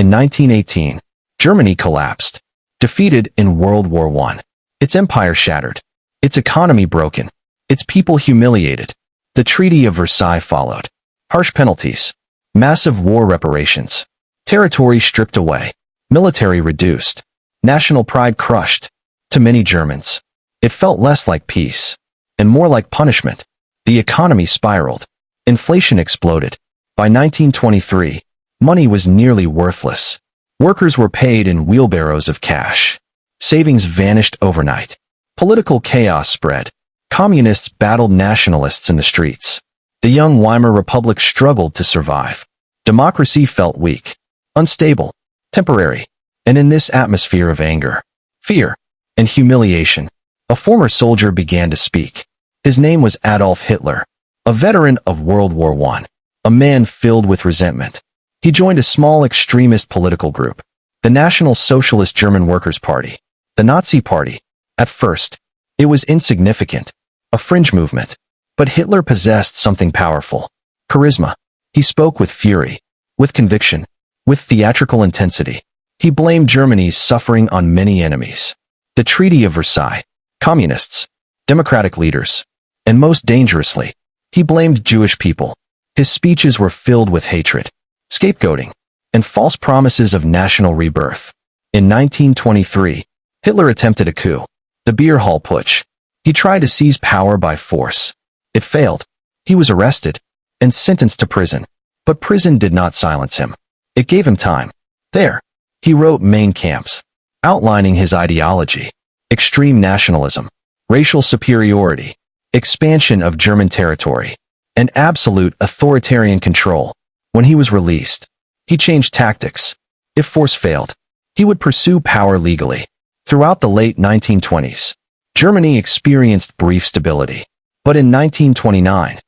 In 1918, Germany collapsed, defeated in World War I. Its empire shattered, its economy broken, its people humiliated. The Treaty of Versailles followed. Harsh penalties, massive war reparations, territory stripped away, military reduced, national pride crushed. To many Germans, it felt less like peace and more like punishment. The economy spiraled. Inflation exploded. By 1923, money was nearly worthless. Workers were paid in wheelbarrows of cash. Savings vanished overnight. Political chaos spread. Communists battled nationalists in the streets. The young Weimar Republic struggled to survive. Democracy felt weak, unstable, temporary. And in this atmosphere of anger, fear, and humiliation, a former soldier began to speak. His name was Adolf Hitler, a veteran of World War I, a man filled with resentment. He joined a small extremist political group, the National Socialist German Workers' Party, the Nazi Party. At first, it was insignificant, a fringe movement. But Hitler possessed something powerful: charisma. He spoke with fury, with conviction, with theatrical intensity. He blamed Germany's suffering on many enemies: the Treaty of Versailles, communists, democratic leaders, and most dangerously, he blamed Jewish people. His speeches were filled with hatred, scapegoating, and false promises of national rebirth. In 1923, Hitler attempted a coup, the Beer Hall Putsch. He tried to seize power by force. It failed. He was arrested and sentenced to prison. But prison did not silence him. It gave him time. There, he wrote Mein Kampf, outlining his ideology: extreme nationalism, racial superiority, expansion of German territory, and absolute authoritarian control. When he was released, he changed tactics. If force failed, he would pursue power legally. Throughout the late 1920s, Germany experienced brief stability. But in 1929,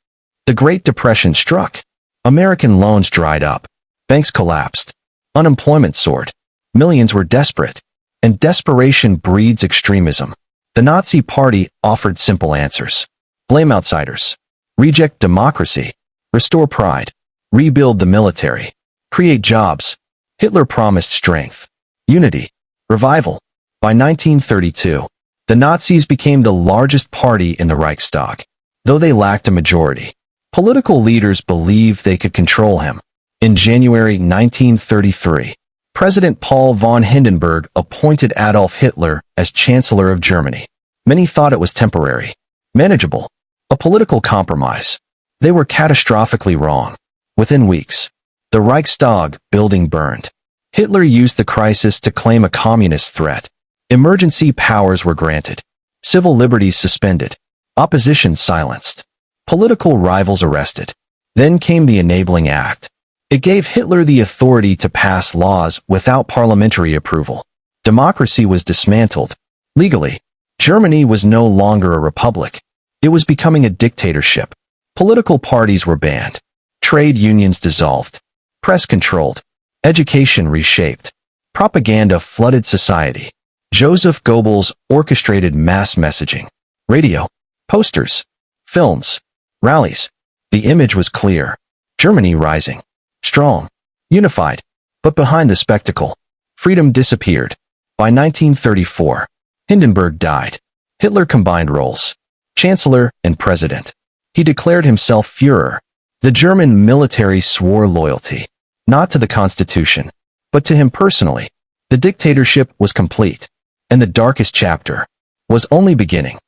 the Great Depression struck. American loans dried up. Banks collapsed. Unemployment soared. Millions were desperate. And desperation breeds extremism. The Nazi Party offered simple answers: blame outsiders, reject democracy, restore pride, rebuild the military, create jobs. Hitler promised strength, unity, revival. By 1932, the Nazis became the largest party in the Reichstag. Though they lacked a majority, political leaders believed they could control him. In January 1933, President Paul von Hindenburg appointed Adolf Hitler as Chancellor of Germany. Many thought it was temporary, manageable, a political compromise. They were catastrophically wrong. Within weeks, the Reichstag building burned. Hitler used the crisis to claim a communist threat. Emergency powers were granted. Civil liberties suspended. Opposition silenced. Political rivals arrested. Then came the Enabling Act. It gave Hitler the authority to pass laws without parliamentary approval. Democracy was dismantled. Legally, Germany was no longer a republic. It was becoming a dictatorship. Political parties were banned. Trade unions dissolved. Press controlled. Education reshaped. Propaganda flooded society. Joseph Goebbels orchestrated mass messaging. Radio, posters, films, rallies. The image was clear. Germany rising, strong, unified. But behind the spectacle, freedom disappeared. By 1934, Hindenburg died. Hitler combined roles: chancellor and president. He declared himself Führer. The German military swore loyalty, not to the constitution, but to him personally. The dictatorship was complete, and the darkest chapter was only beginning.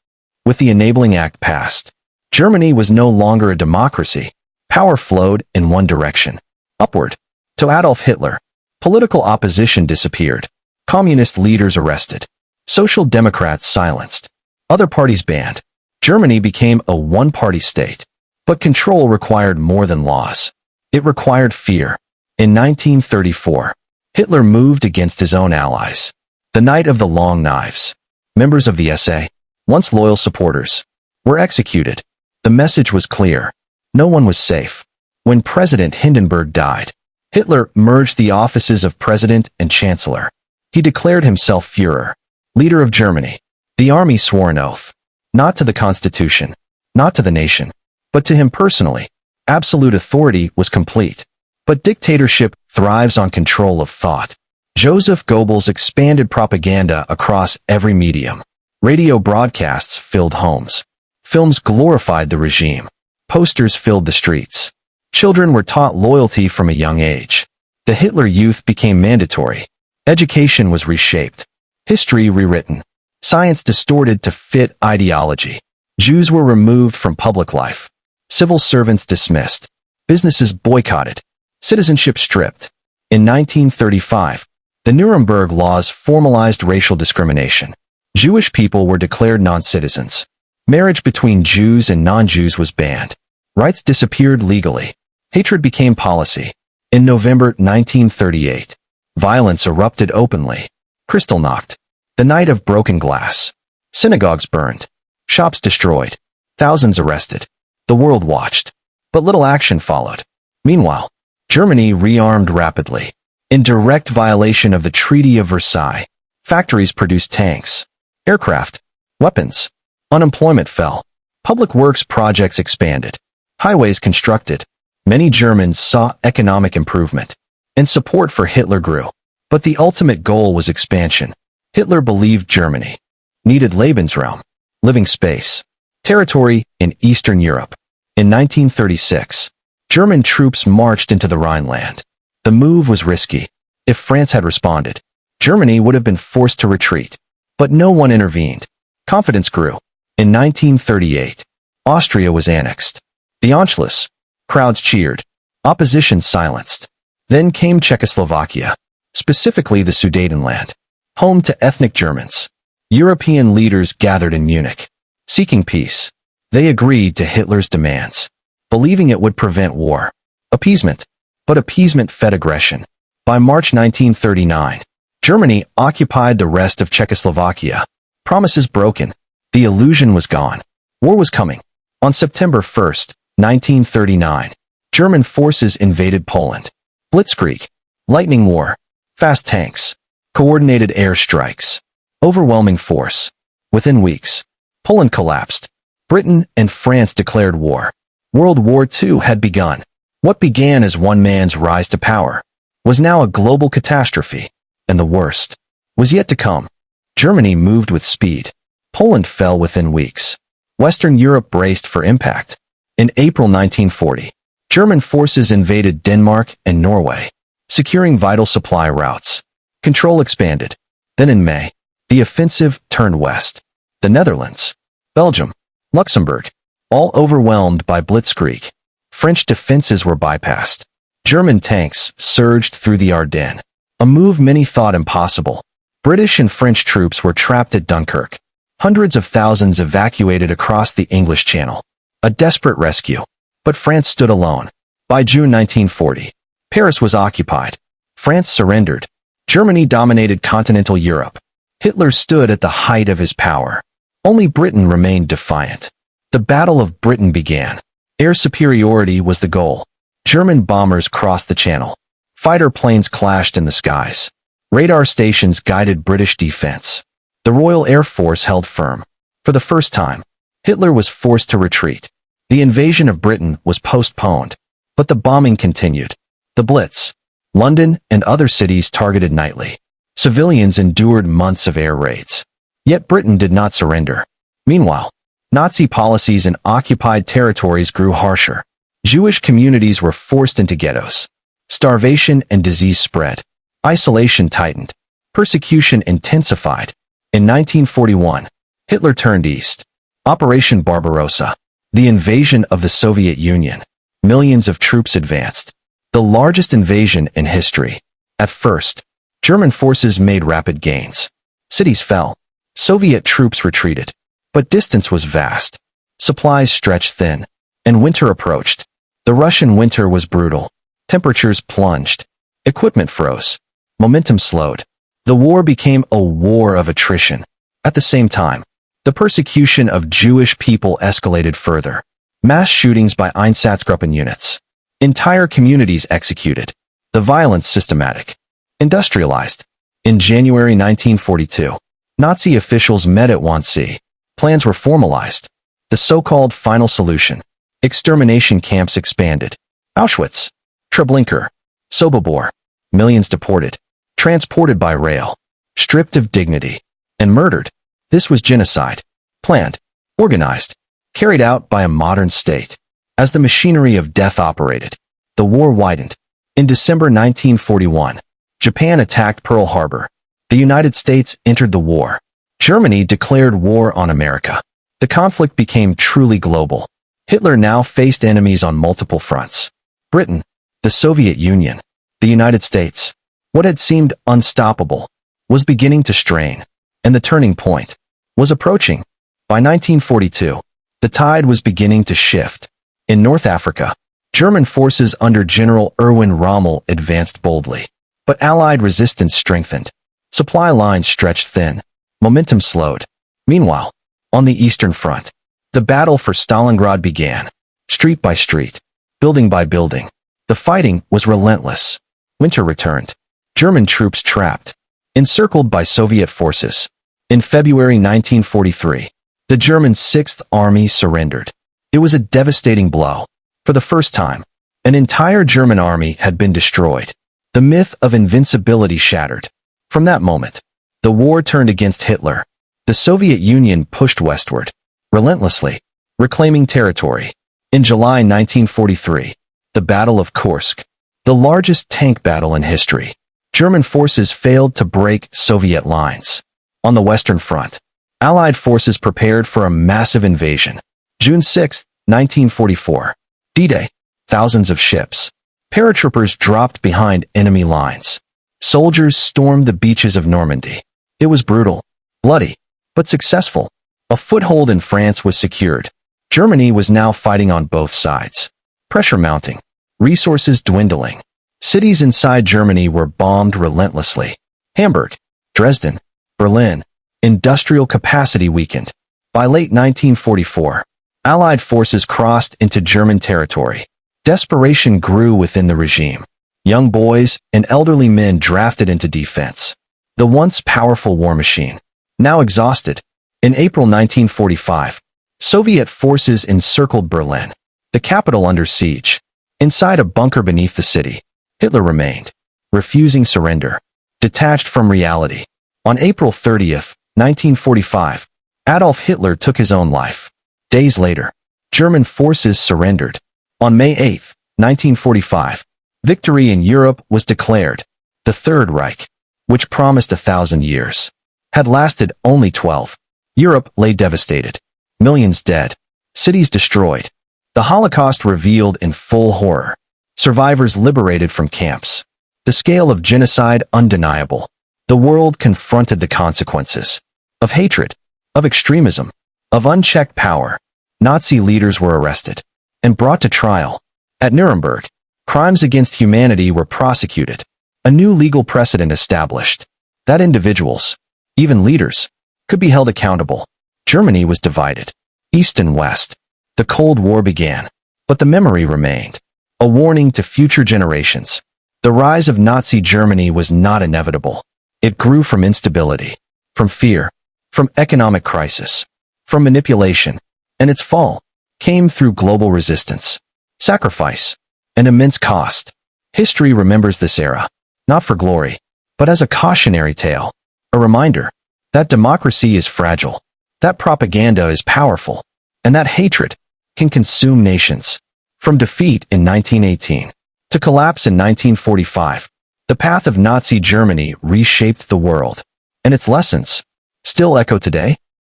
With the Enabling Act passed, Germany was no longer a democracy. Power flowed in one direction, upward, to Adolf Hitler. Political opposition disappeared. Communist leaders arrested. Social Democrats silenced. Other parties banned. Germany became a one-party state. But control required more than laws. It required fear. In 1934, Hitler moved against his own allies. The Night of the Long Knives. Members of the SA, once loyal supporters, were executed. The message was clear. No one was safe. When President Hindenburg died, Hitler merged the offices of president and chancellor. He declared himself Führer, leader of Germany. The army swore an oath, not to the constitution, not to the nation, but to him personally. Absolute authority was complete. But dictatorship thrives on control of thought. Joseph Goebbels expanded propaganda across every medium. Radio broadcasts filled homes. Films glorified the regime. Posters filled the streets. Children were taught loyalty from a young age. The Hitler Youth became mandatory. Education was reshaped. History rewritten. Science distorted to fit ideology. Jews were removed from public life. Civil servants dismissed. Businesses boycotted. Citizenship stripped. In 1935, the Nuremberg laws formalized racial discrimination. Jewish people were declared non-citizens. Marriage between Jews and non-Jews was banned. Rights disappeared legally. Hatred became policy. In November 1938, violence erupted openly. Kristallnacht, the night of broken glass. Synagogues burned. Shops destroyed. Thousands arrested. The world watched. But little action followed. Meanwhile, Germany rearmed rapidly. In direct violation of the Treaty of Versailles, factories produced tanks, aircraft, weapons. Unemployment fell. Public works projects expanded. Highways constructed. Many Germans saw economic improvement, and support for Hitler grew. But the ultimate goal was expansion. Hitler believed Germany needed Lebensraum, living space, territory in Eastern Europe. In 1936, German troops marched into the Rhineland. The move was risky. If France had responded, Germany would have been forced to retreat. But no one intervened. Confidence grew. In 1938, Austria was annexed. The Anschluss. Crowds cheered. Opposition silenced. Then came Czechoslovakia, specifically the Sudetenland, home to ethnic Germans. European leaders gathered in Munich, seeking peace. They agreed to Hitler's demands, believing it would prevent war. Appeasement. But appeasement fed aggression. By March 1939, Germany occupied the rest of Czechoslovakia. Promises broken. The illusion was gone. War was coming. On September 1st, 1939, German forces invaded Poland. Blitzkrieg. Lightning war. Fast tanks. Coordinated air strikes. Overwhelming force. Within weeks, Poland collapsed. Britain and France declared war. World War II had begun. What began as one man's rise to power was now a global catastrophe, and the worst was yet to come. Germany moved with speed. Poland fell within weeks. Western Europe braced for impact. In April 1940, German forces invaded Denmark and Norway, securing vital supply routes. Control expanded. Then in May, the offensive turned west. The Netherlands, Belgium, Luxembourg, all overwhelmed by Blitzkrieg. French defenses were bypassed. German tanks surged through the Ardennes, a move many thought impossible. British and French troops were trapped at Dunkirk. Hundreds of thousands evacuated across the English Channel. A desperate rescue. But France stood alone. By June 1940, Paris was occupied. France surrendered. Germany dominated continental Europe. Hitler stood at the height of his power. Only Britain remained defiant. The Battle of Britain began. Air superiority was the goal. German bombers crossed the Channel. Fighter planes clashed in the skies. Radar stations guided British defense. The Royal Air Force held firm. For the first time, Hitler was forced to retreat. The invasion of Britain was postponed. But the bombing continued. The Blitz. London and other cities targeted nightly. Civilians endured months of air raids. Yet Britain did not surrender. Meanwhile, Nazi policies in occupied territories grew harsher. Jewish communities were forced into ghettos. Starvation and disease spread. Isolation tightened. Persecution intensified. In 1941, Hitler turned east. Operation Barbarossa. The invasion of the Soviet Union. Millions of troops advanced. The largest invasion in history. At first, German forces made rapid gains. Cities fell. Soviet troops retreated. But distance was vast. Supplies stretched thin. And winter approached. The Russian winter was brutal. Temperatures plunged. Equipment froze. Momentum slowed. The war became a war of attrition. At the same time, the persecution of Jewish people escalated further. Mass shootings by Einsatzgruppen units. Entire communities executed. The violence systematic. Industrialized. In January 1942, Nazi officials met at Wannsee. Plans were formalized. The so-called final solution. Extermination camps expanded. Auschwitz. Treblinka. Sobibor. millions deported, transported by rail, stripped of dignity, and murdered. This was genocide, planned, organized, carried out by a modern state. As the machinery of death operated, the war widened. In December 1941, Japan attacked Pearl Harbor. The United States entered the war. Germany declared war on America. The conflict became truly global. Hitler now faced enemies on multiple fronts. Britain, the Soviet Union, the United States. What had seemed unstoppable was beginning to strain, and the turning point was approaching. By 1942, the tide was beginning to shift. In North Africa, German forces under General Erwin Rommel advanced boldly, but Allied resistance strengthened. Supply lines stretched thin. Momentum slowed. Meanwhile, on the Eastern Front, the battle for Stalingrad began. Street by street, building by building, the fighting was relentless. Winter returned. German troops trapped, encircled by Soviet forces. In February 1943, the German Sixth Army surrendered. It was a devastating blow. For the first time, an entire German army had been destroyed. The myth of invincibility shattered. From that moment, the war turned against Hitler. The Soviet Union pushed westward, relentlessly, reclaiming territory. In July 1943, the Battle of Kursk, the largest tank battle in history, German forces failed to break Soviet lines. On the Western Front, Allied forces prepared for a massive invasion. June 6, 1944. D-Day. Thousands of ships. Paratroopers dropped behind enemy lines. Soldiers stormed the beaches of Normandy. It was brutal, bloody, but successful. A foothold in France was secured. Germany was now fighting on both sides. Pressure mounting. Resources dwindling. Cities inside Germany were bombed relentlessly. Hamburg, Dresden, Berlin. Industrial capacity weakened. By late 1944, Allied forces crossed into German territory. Desperation grew within the regime. Young boys and elderly men drafted into defense. The once powerful war machine, now exhausted. In April 1945, Soviet forces encircled Berlin, the capital under siege. Inside a bunker beneath the city, Hitler remained, refusing surrender, detached from reality. On April 30, 1945, Adolf Hitler took his own life. Days later, German forces surrendered. On May 8, 1945, victory in Europe was declared. The Third Reich, which promised 1,000 years, had lasted only 12. Europe lay devastated. Millions dead. Cities destroyed. The Holocaust revealed in full horror. Survivors liberated from camps. The scale of genocide undeniable. The world confronted the consequences of hatred, of extremism, of unchecked power. Nazi leaders were arrested and brought to trial. At Nuremberg, crimes against humanity were prosecuted. A new legal precedent established that individuals, even leaders, could be held accountable. Germany was divided, East and West. The Cold War began, but the memory remained, a warning to future generations. The rise of Nazi Germany was not inevitable. It grew from instability, from fear, from economic crisis, from manipulation, and its fall came through global resistance, sacrifice, and immense cost. History remembers this era, not for glory, but as a cautionary tale, a reminder that democracy is fragile, that propaganda is powerful, and that hatred can consume nations. From defeat in 1918 to collapse in 1945, the path of Nazi Germany reshaped the world, and its lessons still echo today.